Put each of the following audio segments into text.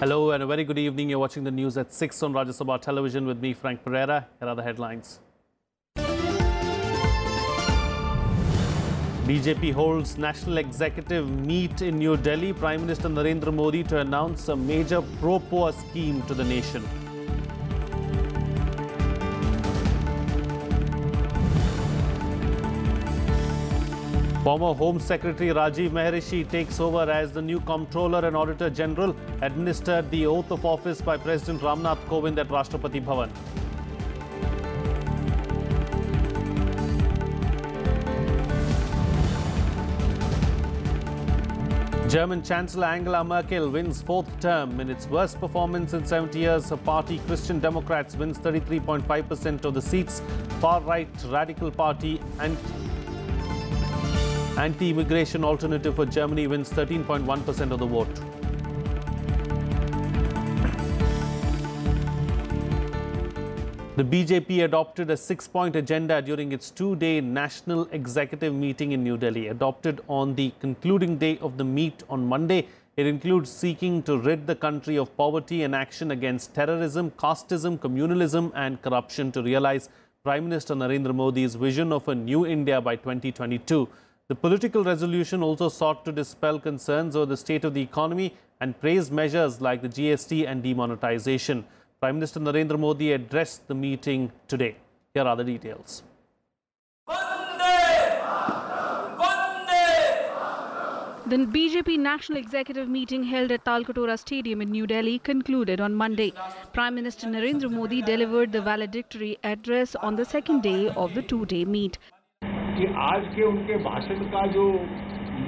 Hello and a very good evening. You're watching the news at 6 on Rajya Sabha television with me, Frank Pereira. Here are the headlines. BJP holds national executive meet in New Delhi. Prime Minister Narendra Modi to announce a major pro-poor scheme to the nation. Former Home Secretary Rajiv Maharishi takes over as the new Comptroller and Auditor General, administered the oath of office by President Ramnath Kovind at Rashtrapati Bhavan. German Chancellor Angela Merkel wins fourth term. In its worst performance in 70 years, her party Christian Democrats wins 33.5% of the seats. Far-right radical party Anti-immigration Alternative for Germany wins 13.1% of the vote. The BJP adopted a 6-point agenda during its 2-day national executive meeting in New Delhi. Adopted on the concluding day of the meet on Monday, it includes seeking to rid the country of poverty and action against terrorism, casteism, communalism and corruption to realize Prime Minister Narendra Modi's vision of a new India by 2022. The political resolution also sought to dispel concerns over the state of the economy and praised measures like the GST and demonetization. Prime Minister Narendra Modi addressed the meeting today. Here are the details. The BJP National Executive meeting held at Talkatore Stadium in New Delhi concluded on Monday. Prime Minister Narendra Modi delivered the valedictory address on the second day of the 2-day meet. कि आज के उनके भाषण का जो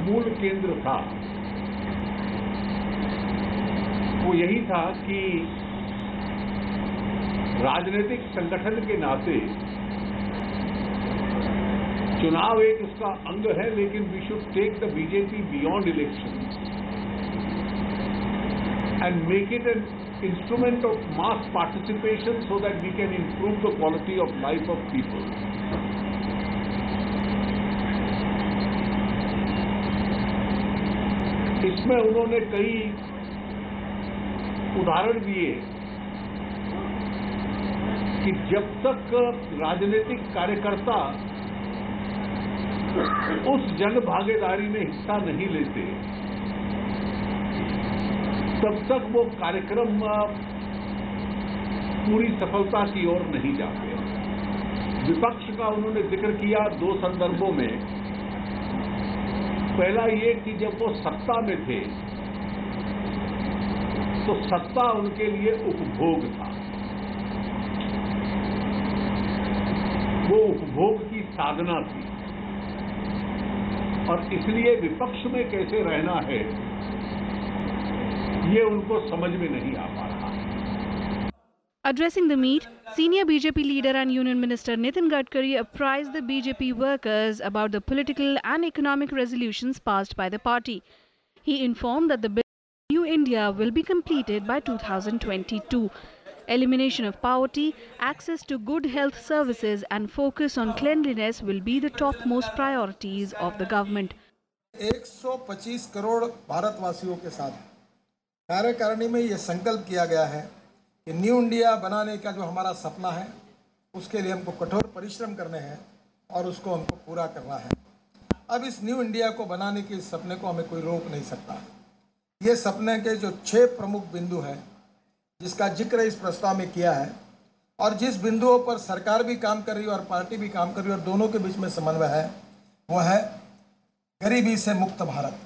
मूल केंद्र था वो यही था कि राजनीतिक संगठन के नाते चुनाव एक उसका अंग है, लेकिन we should take the BJP beyond election and make it an instrument of mass participation so that we can improve the quality of life of people. इसमें उन्होंने कई उदाहरण दिए कि जब तक राजनीतिक कार्यकर्ता उस जन भागीदारी में हिस्सा नहीं लेते तब तक वो कार्यक्रम पूरी सफलता की ओर नहीं जाते. विपक्ष का उन्होंने जिक्र किया 2 संदर्भों में. पहला ये कि जब वो सत्ता में थे तो सत्ता उनके लिए उपभोग था. वो उपभोग की साधना थी और इसलिए विपक्ष में कैसे रहना है ये उनको समझ में नहीं आ पा रहा. Addressing the meet, senior BJP leader and Union Minister Nitin Gadkari apprised the BJP workers about the political and economic resolutions passed by the party. He informed that the bill for New India will be completed by 2022. Elimination of poverty, access to good health services and focus on cleanliness will be the topmost priorities of the government. 125 crore भारतवासियों के साथ कार्यकारिणी में ये संकल्प किया गया है कि न्यू इंडिया बनाने का जो हमारा सपना है उसके लिए हमको कठोर परिश्रम करने हैं और उसको हमको पूरा करना है. अब इस न्यू इंडिया को बनाने के इस सपने को हमें कोई रोक नहीं सकता. ये सपने के जो 6 प्रमुख बिंदु हैं जिसका जिक्र इस प्रस्ताव में किया है और जिस बिंदुओं पर सरकार भी काम कर रही है और पार्टी भी काम कर रही है और दोनों के बीच में समन्वय है, वो है गरीबी से मुक्त भारत.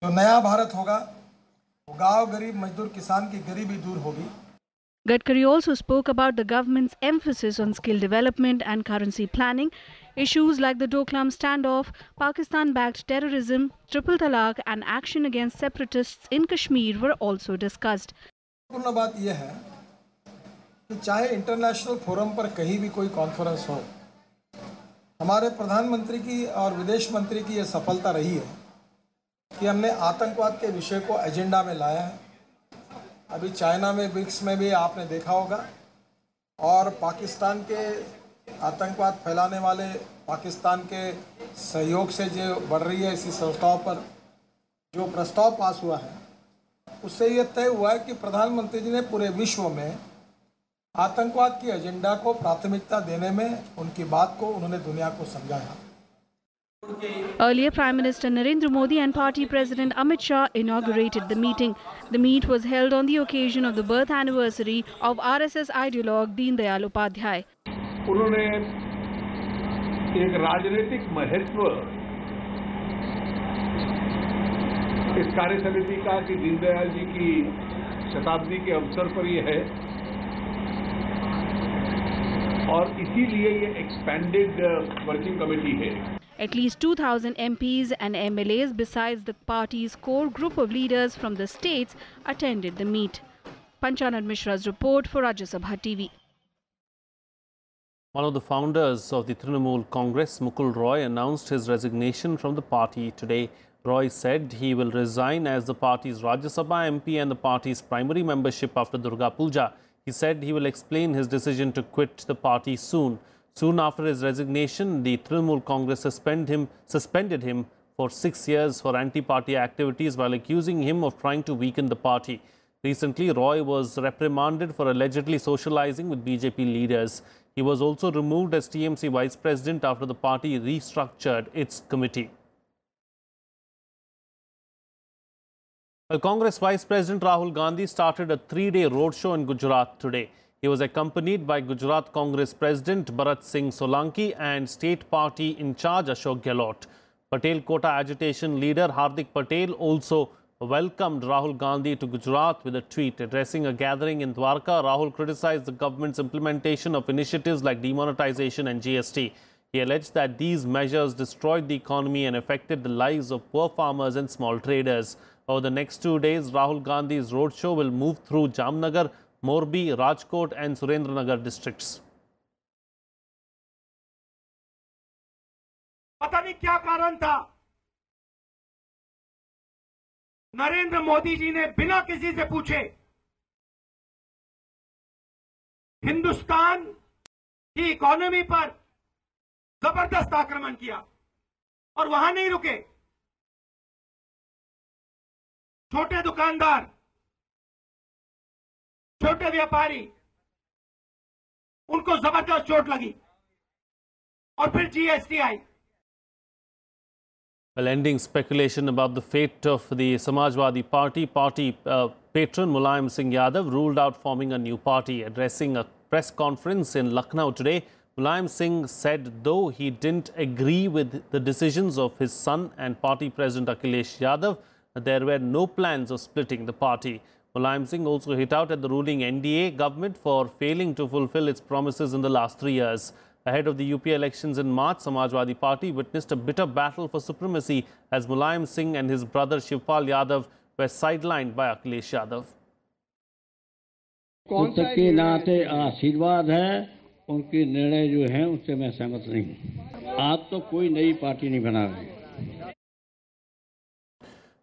जो नया भारत होगा वो गाँव गरीब मजदूर किसान की गरीबी दूर होगी. Gadkari also spoke about the government's emphasis on skill development and currency planning. Issues like the Doklam standoff, Pakistan-backed terrorism, triple talaq and action against separatists in Kashmir were also discussed. महत्वपूर्ण बात यह है कि चाहे international forum पर कहीं भी कोई कॉन्फ्रेंस हो, हमारे प्रधानमंत्री की और विदेश मंत्री की यह सफलता रही है कि हमने आतंकवाद के विषय को एजेंडा में लाया है. अभी चाइना में ब्रिक्स में भी आपने देखा होगा और पाकिस्तान के आतंकवाद फैलाने वाले पाकिस्तान के सहयोग से जो बढ़ रही है ऐसी संस्थाओं पर जो प्रस्ताव पास हुआ है उससे ये तय हुआ है कि प्रधानमंत्री जी ने पूरे विश्व में आतंकवाद की एजेंडा को प्राथमिकता देने में उनकी बात को उन्होंने दुनिया को समझाया। Earlier, Prime Minister Narendra Modi and Party President Amit Shah inaugurated the meeting. The meet was held on the occasion of the birth anniversary of RSS ideologue Deen Dayal Upadhyay. उन्होंने एक राजनीतिक महत्व इस कार्य समिति का कि दीनदयाल जी की शताब्दी के अवसर पर यह है और इसीलिए ये एक्सपेंडेड वर्किंग कमेटी है। At least 2,000 MPs and MLAs besides the party's core group of leaders from the states attended the meet. Panchanad Mishra's report for Rajya Sabha TV. One of the founders of the Trinamool Congress, Mukul Roy, announced his resignation from the party today. Roy said he will resign as the party's Rajya Sabha MP and the party's primary membership after Durga Puja. He said he will explain his decision to quit the party soon. Soon after his resignation, the Trinamool Congress suspended him for 6 years for anti-party activities while accusing him of trying to weaken the party. Recently, Roy was reprimanded for allegedly socializing with BJP leaders. He was also removed as TMC vice president after the party restructured its committee. Well, Congress Vice President Rahul Gandhi started a 3-day roadshow in Gujarat today. He was accompanied by Gujarat Congress President Bharat Singh Solanki and State Party in charge Ashok Gehlot. Patel Kota agitation leader Hardik Patel also welcomed Rahul Gandhi to Gujarat with a tweet. Addressing a gathering in Dwarka, Rahul criticized the government's implementation of initiatives like demonetization and GST. He alleged that these measures destroyed the economy and affected the lives of poor farmers and small traders. Over the next 2 days, Rahul Gandhi's roadshow will move through Jamnagar, Morbi, Rajkot and Surendranagar districts. पता नहीं क्या कारण था, नरेंद्र मोदी जी ने बिना किसी से पूछे हिंदुस्तान की इकोनॉमी पर जबरदस्त आक्रमण किया और वहां नहीं रुके। छोटे दुकानदार, छोटे व्यापारी, उनको जबरदस्त चोट लगी और फिर GST I. Well, ending speculation about the fate of the Samajwadi Party, patron Mulayam Singh Yadav ruled out forming a new party. Addressing a press conference in Lucknow today, Mulayam Singh said though he didn't agree with the decisions of his son and party president Akhilesh Yadav, there were no plans of splitting the party. Mulayam Singh also hit out at the ruling NDA government for failing to fulfill its promises in the last 3 years. Ahead of the UP elections in March, Samajwadi Party witnessed a bitter battle for supremacy as Mulayam Singh and his brother Shivpal Yadav were sidelined by Akhilesh Yadav. के नाते आशीर्वाद है, उनके निर्णय जो हैं उससे मैं सहमत नहीं हूं। आज तो कोई नई पार्टी नहीं बना रही।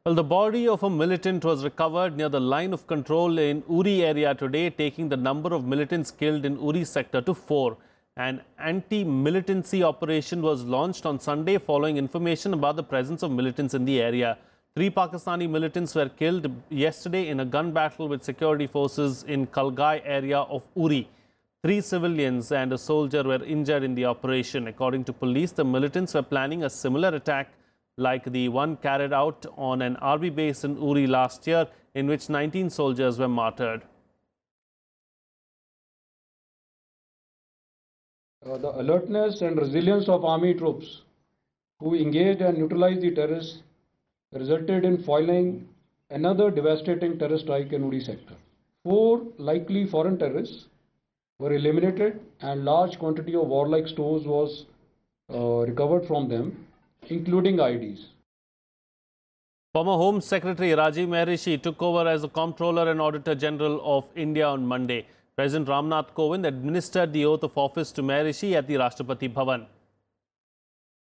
Well, the body of a militant was recovered near the line of control in Uri area today, taking the number of militants killed in Uri sector to 4. An anti-militancy operation was launched on Sunday following information about the presence of militants in the area. 3 Pakistani militants were killed yesterday in a gun battle with security forces in Kalgai area of Uri. 3 civilians and a soldier were injured in the operation. According to police, the militants were planning a similar attack like the one carried out on an army base in Uri last year, in which 19 soldiers were martyred. The alertness and resilience of army troops who engaged and neutralized the terrorists resulted in foiling another devastating terrorist strike in Uri sector. 4 likely foreign terrorists were eliminated and large quantity of warlike stores was recovered from them, including IDs. Former Home Secretary Rajiv Maharishi took over as the Comptroller and Auditor General of India on Monday. President Ramnath Kovind administered the oath of office to Maharishi at the Rashtrapati Bhavan.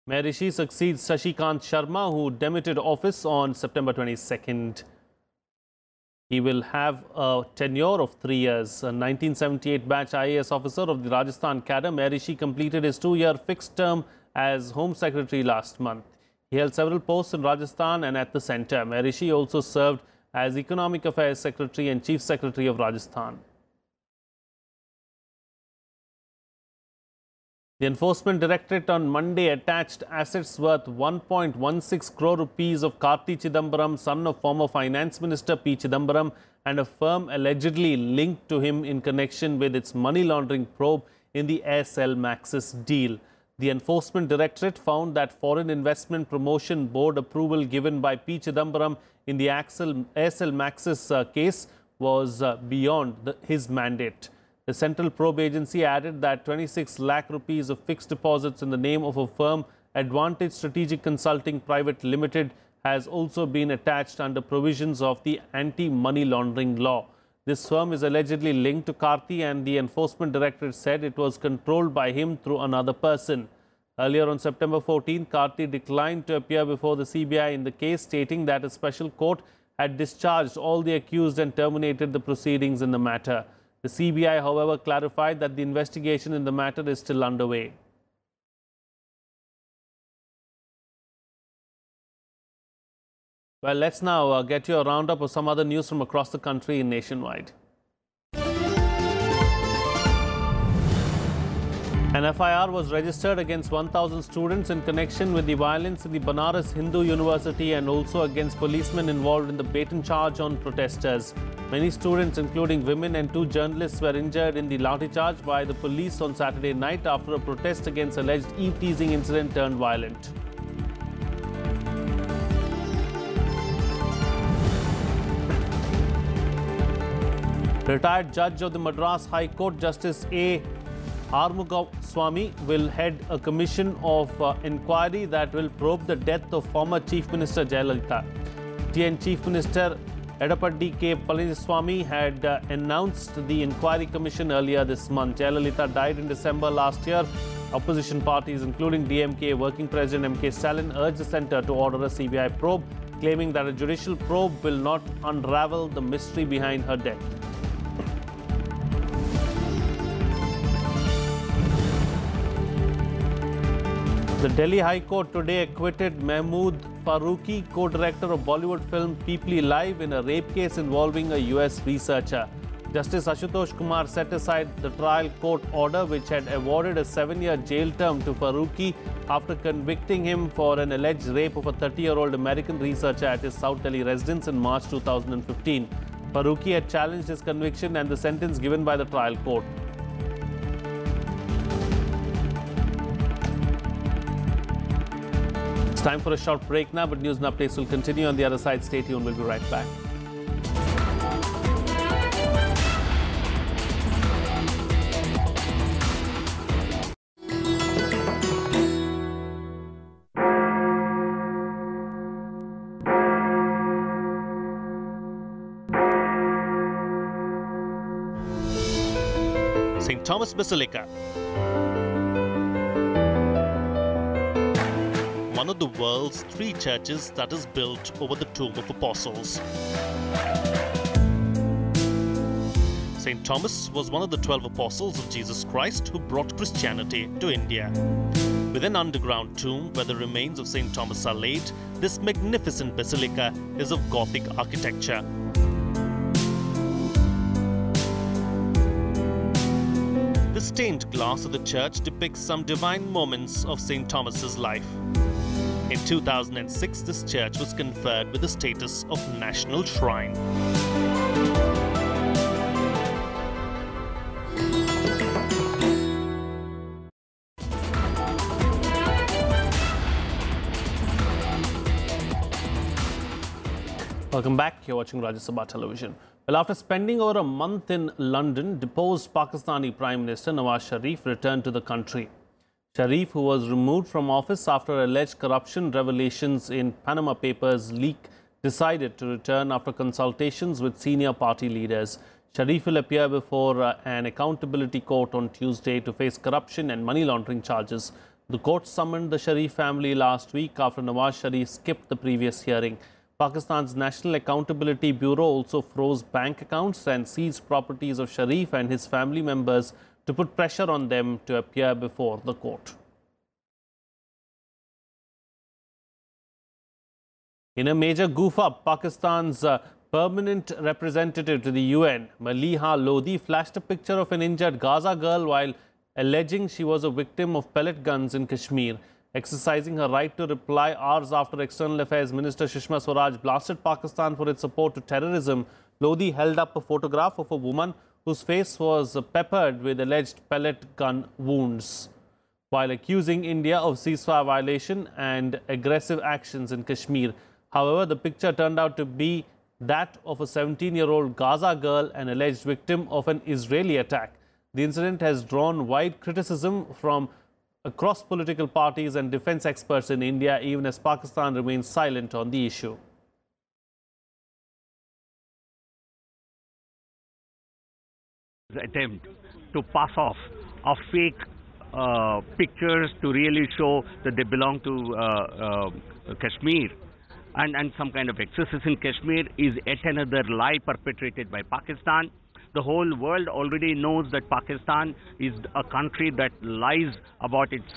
Maharishi succeeds Shashikant Sharma, who demitted office on September 22nd. He will have a tenure of 3 years. A 1978 batch IAS officer of the Rajasthan cadre, Maharishi completed his 2-year fixed term as Home Secretary last month. He held several posts in Rajasthan and at the centre. Maharishi also served as Economic Affairs Secretary and Chief Secretary of Rajasthan. The Enforcement Directorate on Monday attached assets worth 1.16 crore rupees of Karti Chidambaram, son of former Finance Minister P. Chidambaram, and a firm allegedly linked to him in connection with its money laundering probe in the Aircel Maxis deal. The Enforcement Directorate found that Foreign Investment Promotion Board approval given by P. Chidambaram in the Aircel Maxis case was beyond his mandate. The Central Probe Agency added that 26 lakh rupees of fixed deposits in the name of a firm, Advantage Strategic Consulting Private Limited, has also been attached under provisions of the anti-money laundering law. This firm is allegedly linked to Karti, and the Enforcement Directorate said it was controlled by him through another person. Earlier on September 14, Karti declined to appear before the CBI in the case, stating that a special court had discharged all the accused and terminated the proceedings in the matter. The CBI, however, clarified that the investigation in the matter is still underway. Well, let's now get you a roundup of some other news from across the country and nationwide. An FIR was registered against 1,000 students in connection with the violence in the Banaras Hindu University and also against policemen involved in the baton charge on protesters. Many students, including women and 2 journalists, were injured in the lathi charge by the police on Saturday night after a protest against alleged eve-teasing incident turned violent. Retired Judge of the Madras High Court, Justice A. Armugaswamy, will head a commission of inquiry that will probe the death of former Chief Minister Jayalalithaa. TN Chief Minister Edappadi K. Palaniswamy had announced the inquiry commission earlier this month. Jayalalithaa died in December last year. Opposition parties, including DMK Working President M.K. Stalin, urged the centre to order a CBI probe, claiming that a judicial probe will not unravel the mystery behind her death. The Delhi High Court today acquitted Mahmood Farooqi, co-director of Bollywood film Peepli Live, in a rape case involving a US researcher. Justice Ashutosh Kumar set aside the trial court order which had awarded a 7-year jail term to Farooqi after convicting him for an alleged rape of a 30-year-old American researcher at his South Delhi residence in March 2015. Farooqi had challenged his conviction and the sentence given by the trial court. It's time for a short break now, but news and updates will continue on the other side. Stay tuned, we'll be right back. St. Thomas Basilica, one of the world's 3 churches that is built over the Tomb of Apostles. St. Thomas was one of the 12 apostles of Jesus Christ who brought Christianity to India. With an underground tomb where the remains of St. Thomas are laid, this magnificent basilica is of Gothic architecture. The stained glass of the church depicts some divine moments of St. Thomas's life. In 2006, this church was conferred with the status of National Shrine. Welcome back. You're watching Rajya Sabha television. Well, after spending over a month in London, deposed Pakistani Prime Minister Nawaz Sharif returned to the country. Sharif, who was removed from office after alleged corruption revelations in Panama Papers leak, decided to return after consultations with senior party leaders. Sharif will appear before an accountability court on Tuesday to face corruption and money laundering charges. The court summoned the Sharif family last week after Nawaz Sharif skipped the previous hearing. Pakistan's National Accountability Bureau also froze bank accounts and seized properties of Sharif and his family members to put pressure on them to appear before the court. In a major goof-up, Pakistan's Permanent representative to the UN, Maliha Lodhi, flashed a picture of an injured Gaza girl while alleging she was a victim of pellet guns in Kashmir. Exercising her right to reply hours after External Affairs Minister Sushma Swaraj blasted Pakistan for its support to terrorism, Lodhi held up a photograph of a woman whose face was peppered with alleged pellet gun wounds, while accusing India of ceasefire violation and aggressive actions in Kashmir. However, the picture turned out to be that of a 17-year-old Gaza girl, an alleged victim of an Israeli attack. The incident has drawn wide criticism from across political parties and defense experts in India, even as Pakistan remains silent on the issue. Attempt to pass off of fake pictures to really show that they belong to Kashmir and some kind of excesses in Kashmir is yet another lie perpetrated by Pakistan. The whole world already knows that Pakistan is a country that lies about its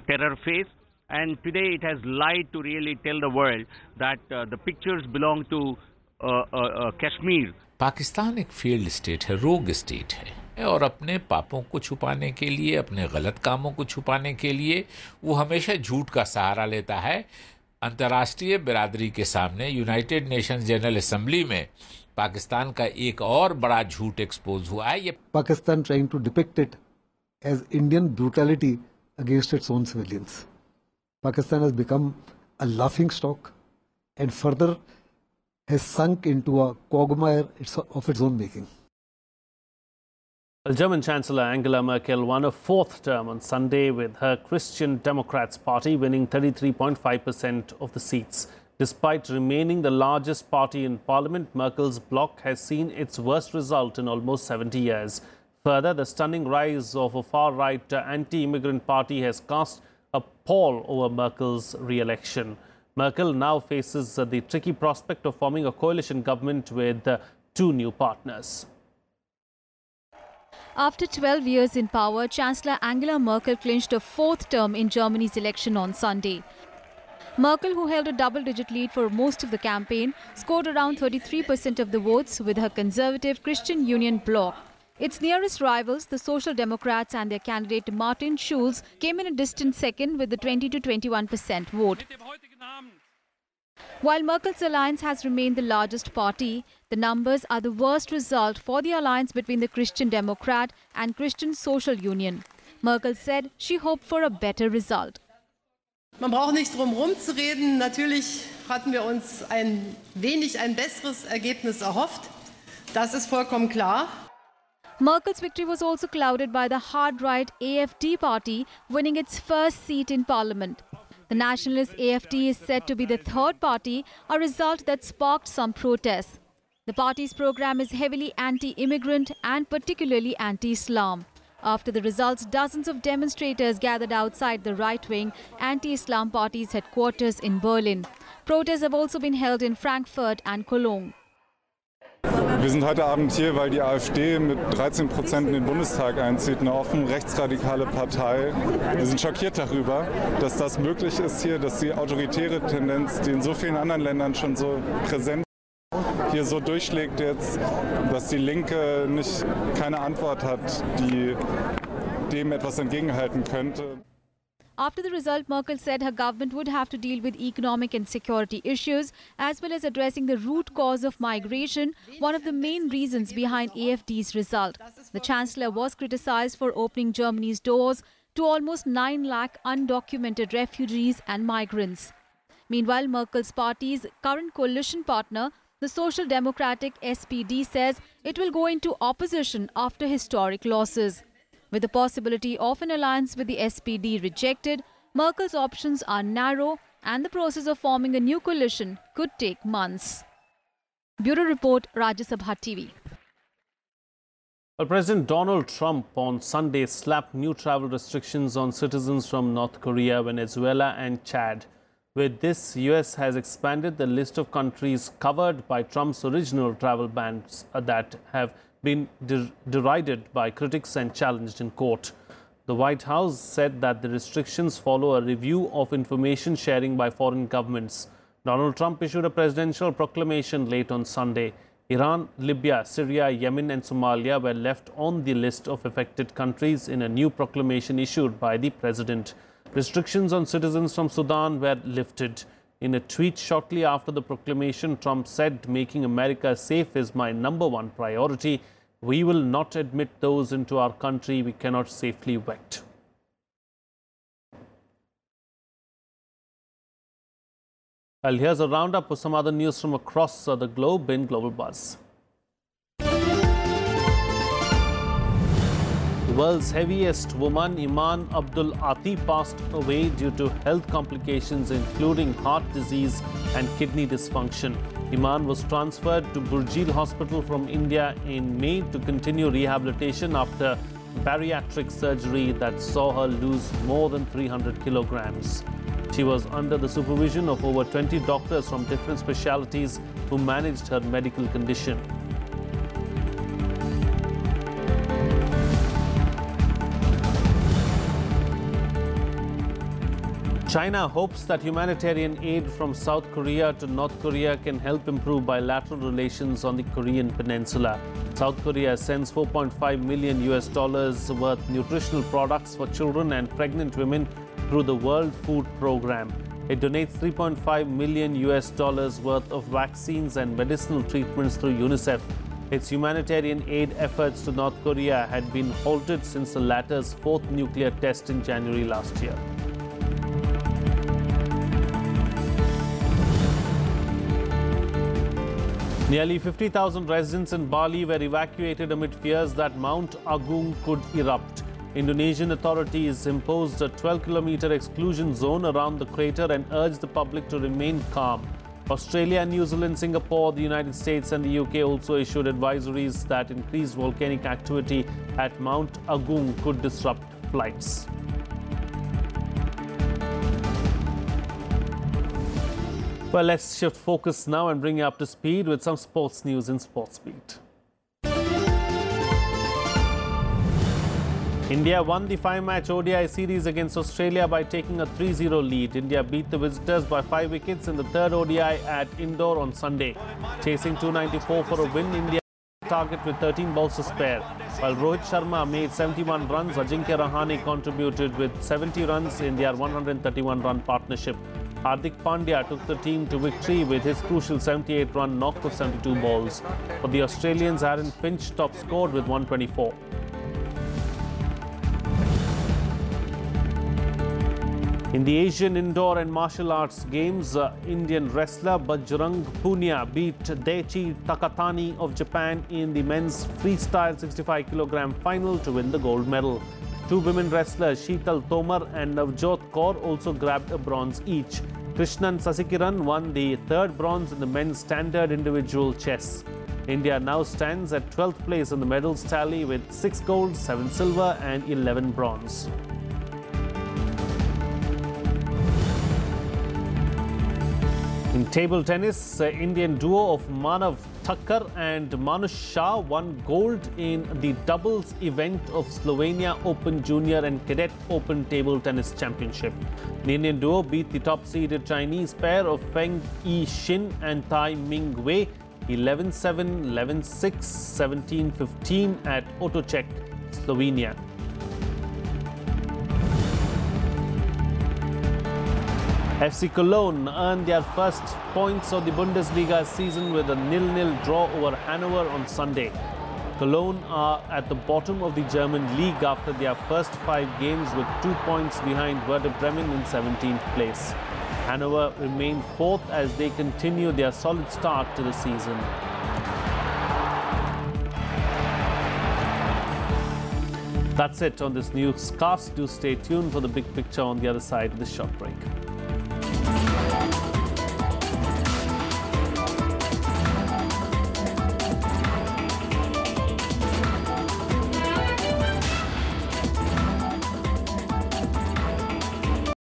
terror face, and today it has lied to really tell the world that the pictures belong to Kashmir. Pakistan एक failed state है, रोग state है और अपने पापों को छुपाने के लिए, अपने गलत कामों को छुपाने के लिए वो हमेशा झूठ का सहारा लेता है। अंतर्राष्ट्रीय बिरादरी के सामने यूनाइटेड नेशंस जनरल असेंबली में पाकिस्तान का एक और बड़ा झूठ एक्सपोज हुआ है। ये Pakistan trying to depict it as Indian brutality against its own civilians. Pakistan has become a laughing stock and further has sunk into a quagmire of its own making. German Chancellor Angela Merkel won a fourth term on Sunday with her Christian Democrats party winning 33.5% of the seats. Despite remaining the largest party in parliament, Merkel's bloc has seen its worst result in almost 70 years. Further, the stunning rise of a far-right anti-immigrant party has cast a pall over Merkel's re-election. Merkel now faces the tricky prospect of forming a coalition government with two new partners. After 12 years in power, Chancellor Angela Merkel clinched a fourth term in Germany's election on Sunday. Merkel, who held a double-digit lead for most of the campaign, scored around 33% of the votes with her conservative Christian Union bloc. Its nearest rivals, the Social Democrats and their candidate Martin Schulz, came in a distant second with the 20 to 21% vote. While Merkel's alliance has remained the largest party, the numbers are the worst result for the alliance between the Christian Democrat and Christian Social Union. Merkel said she hoped for a better result. Man braucht nicht drum herum zu reden. Natürlich hatten wir uns ein besseres Ergebnis erhofft. Das ist vollkommen klar. Merkel's victory was also clouded by the hard-right AfD party winning its first seat in parliament. The nationalist AfD is said to be the third party, a result that sparked some protests. The party's program is heavily anti-immigrant and particularly anti-Islam. After the results, dozens of demonstrators gathered outside the right-wing anti-Islam party's headquarters in Berlin. Protests have also been held in Frankfurt and Cologne. Wir sind heute Abend hier, weil die AfD mit 13% in den Bundestag einzieht, eine offen rechtsradikale Partei. Wir sind schockiert darüber, dass das möglich ist hier, dass die autoritäre Tendenz, die in so vielen anderen Ländern schon so präsent ist, hier so durchschlägt jetzt, dass die Linke keine Antwort hat, die dem etwas entgegenhalten könnte. After the result, Merkel said her government would have to deal with economic and security issues as well as addressing the root cause of migration, one of the main reasons behind AfD's result. The Chancellor was criticized for opening Germany's doors to almost 9 lakh undocumented refugees and migrants. Meanwhile, Merkel's party's current coalition partner, the Social Democratic SPD, says it will go into opposition after historic losses. With the possibility of an alliance with the SPD rejected, Merkel's options are narrow and the process of forming a new coalition could take months. Bureau Report, Rajya Sabha TV. Well, President Donald Trump on Sunday slapped new travel restrictions on citizens from North Korea, Venezuela and Chad. With this, US has expanded the list of countries covered by Trump's original travel bans that have been derided by critics and challenged in court. The White House said that the restrictions follow a review of information sharing by foreign governments. Donald Trump issued a presidential proclamation late on Sunday. Iran, Libya, Syria, Yemen and Somalia were left on the list of affected countries in a new proclamation issued by the president. Restrictions on citizens from Sudan were lifted. In a tweet shortly after the proclamation, Trump said, "Making America safe is my #1 priority. We will not admit those into our country we cannot safely vet." Well, here's a roundup of some other news from across the globe in Global Buzz. The world's heaviest woman, Iman Abdul Ati, passed away due to health complications including heart disease and kidney dysfunction. Iman was transferred to Burjeel Hospital from India in May to continue rehabilitation after bariatric surgery that saw her lose more than 300 kilograms. She was under the supervision of over 20 doctors from different specialities who managed her medical condition. China hopes that humanitarian aid from South Korea to North Korea can help improve bilateral relations on the Korean peninsula. South Korea sends $4.5 million worth nutritional products for children and pregnant women through the World Food Program. It donates $3.5 million worth of vaccines and medicinal treatments through UNICEF. Its humanitarian aid efforts to North Korea had been halted since the latter's 4th nuclear test in January last year. Nearly 50,000 residents in Bali were evacuated amid fears that Mount Agung could erupt. Indonesian authorities imposed a 12-kilometer exclusion zone around the crater and urged the public to remain calm. Australia, New Zealand, Singapore, the United States and the UK also issued advisories that increased volcanic activity at Mount Agung could disrupt flights. Well, let's shift focus now and bring you up to speed with some sports news in SportsBeat. India won the 5-match ODI series against Australia by taking a 3-0 lead. India beat the visitors by 5 wickets in the third ODI at Indore on Sunday. Chasing 294 for a win, India target with 13 balls to spare. While Rohit Sharma made 71 runs, Ajinkya Rahane contributed with 70 runs in their 131-run partnership. Hardik Pandya took the team to victory with his crucial 78-run knock of 72 balls. For the Australians, Aaron Finch top scored with 124. In the Asian Indoor and Martial Arts Games, Indian wrestler Bajrang Punia beat Daichi Takatani of Japan in the men's freestyle 65-kilogram final to win the gold medal. Two women wrestlers, Sheetal Tomar and Navjot Kaur, also grabbed a bronze each. Krishnan Sasikiran won the third bronze in the men's standard individual chess. India now stands at 12th place in the medals tally with 6 gold, 7 silver and 11 bronze. In table tennis, Indian duo of Manav Thakkar and Manush Shah won gold in the doubles event of Slovenia Open Junior and Cadet Open Table Tennis Championship. The Indian duo beat the top-seeded Chinese pair of Feng Yi-shin and Tai Ming Wei 11-7, 11-6, 17-15 at Otocek, Slovenia. FC Cologne earned their first points of the Bundesliga season with a 0-0 draw over Hanover on Sunday. Cologne are at the bottom of the German league after their first 5 games with 2 points behind Werder Bremen in 17th place. Hanover remain 4th as they continue their solid start to the season. That's it on this newscast. Do stay tuned for the big picture on the other side of this short break.